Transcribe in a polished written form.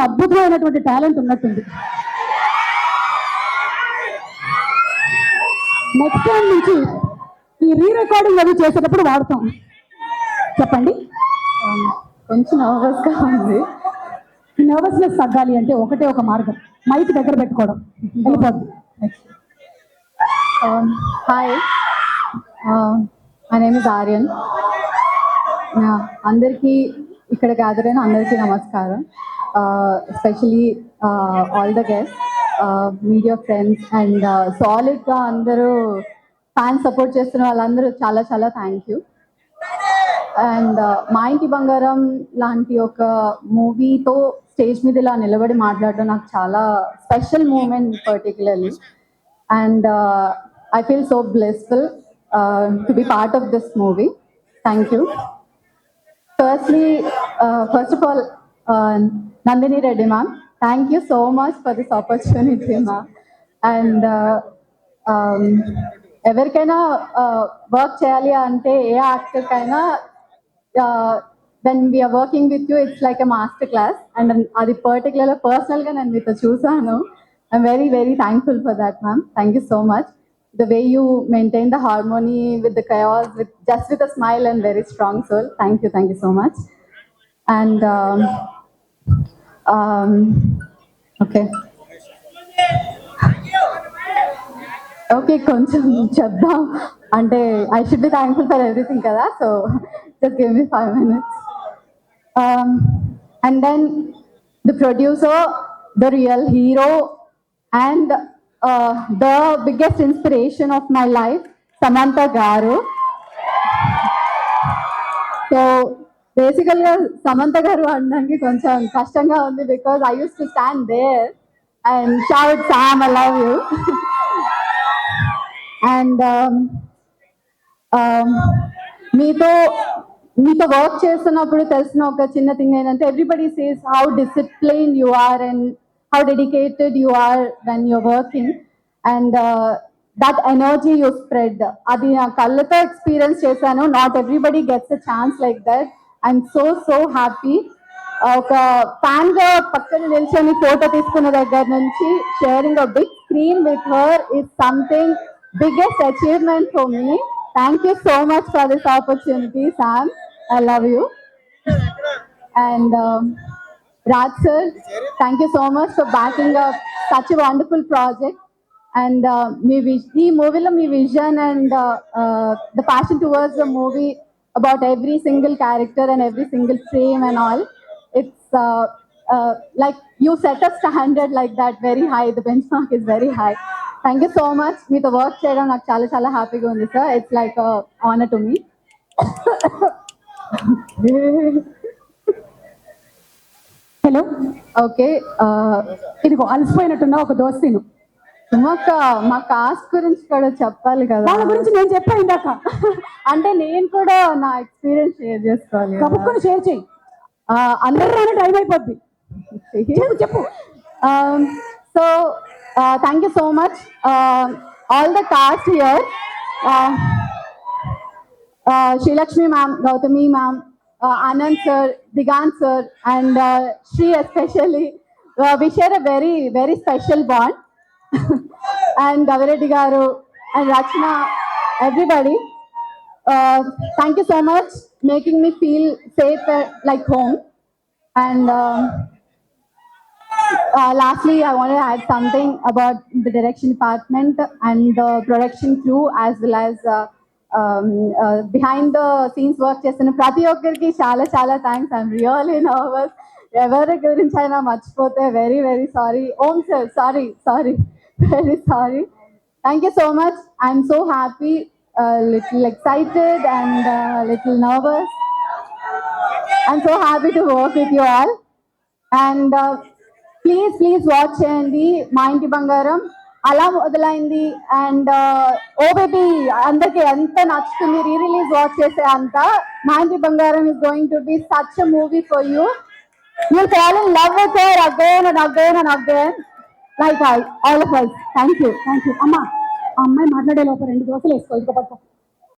అద్భుతమైనటువంటి టాలెంట్ ఉన్నట్టుంది. Next time నుంచి ఈ రీ రికార్డింగ్ అవి చేసేటప్పుడు వాడతాం. చెప్పండి. కొంచెం నర్వస్గా ఉంది. నర్వస్నెస్ తగ్గాలి అంటే ఒకటే ఒక మార్గం, మైక్ దగ్గర పెట్టుకోవడం. వెళ్ళిపోద్ది. Hi, my name is Aryan. అందరికీ ఇక్కడ గ్యాదర్ అయిన అందరికీ నమస్కారం. Especially all the guest, media friends and సాలిడ్గా అందరూ ఫ్యాన్స్ సపోర్ట్ చేస్తున్న వాళ్ళందరూ చాలా చాలా థ్యాంక్ యూ. అండ్ మా ఇంటి బంగారం లాంటి ఒక మూవీతో స్టేజ్ మీద ఇలా నిలబడి మాట్లాడడం నాకు చాలా special moment particularly. And I feel so blissful to be part of this movie. Thank you. First of all, Nandini Reddy ma'am, thank you so much for this opportunity, ma'am. And ఎవరికైనా work చేయాలి అంటే ఏ యాక్టర్కైనా when we are working with you, it's like a master class. And అది పర్టికులర్గా పర్సనల్గా నేను మీతో చూసాను. I'm very, very thankful for that, ma'am. Thank you so much. The way you maintain the harmony with the chaos, with a smile and very strong soul. Thank you so much. And okay. Okay, కొంచెం చెప్దాం అంటే I should be thankful for everything కదా, so just give me 5 minutes. And then the producer, the real hero, and the biggest inspiration of my life, Samantha garu. So basically Samantha garu andaniki koncham kashtanga undi because I used to stand there and shout, Sam, I love you. And మీతో work చేస్తున్నప్పుడు తెలిసిన ఒక చిన్న thing ఏంటంటే everybody says how discipline you are and how dedicated you are when you're working, and that energy you spread, adi na kallato experience chesanu. Not everybody gets a chance like that. I'm so happy. Oka fan ga pakkana nilchoni photo తీసుకున్న దగ్గర నుంచి sharing a big screen with her is something biggest achievement for me. Thank you so much for this opportunity, Sam. I love you. And Raj sir, thank you so much for backing up such a wonderful project. And ee movie lo mee vision and the passion towards the movie about every single character and every single frame and all, it's like you set a standard like that very high. The benchmark is very high. Thank you so much. Meeto work cheyadam naaku chaala chaala happy ga undi sir. It's like a honor to me. Hello. Okay, ఇదిగో అలసిపోయినట్టున్నా ఒక దోశ తిను. మా cost గురించి కూడా చెప్పాలి కదా. వాళ్ళ గురించి నేను చెప్పాను ఇందాక. అంటే నేను కూడా నా ఎక్స్పీరియన్స్ షేర్ చేసుకోవాలి. కబుక్కుని షేర్ చేయి, అందరూ టైం అయిపోద్ది. చెప్పు. So thank you so much all the cost here, Srilakshmi ma'am, Gautami ma'am, Anand sir, Digant sir, and Shri especially. We share a very, very special bond. And Gavireddy garu and Rachna, everybody. Thank you so much, making me feel safe like home. And lastly, I want to add something about the direction department and the production crew, as well as behind the scenes work చేస్తున్న ప్రతి ఒక్కరికి చాలా చాలా thanks. I'm really nervous. ఎవరి గురించి అయినా మర్చిపోతే very very sorry. Om sir, sorry very sorry. Thank you so much. I'm so happy, little excited and little nervous. I'm so happy to work with you all. And please watch చేయండి మా ఇంటి బంగారం. అలా మొదలైంది అండ్ ఓ బేబీ అందరికి ఎంత నచ్చుతుంది. Release watch చేసే అంత మా ఇంటి బంగారం is going to be such a movie for you. You'll fall in love with her again and again like all of us. Thank you. అమ్మా, ఆ అమ్మాయి మాట్లాడే లోపల 2 దోశలు వేసుకో. ఇంకో పక్క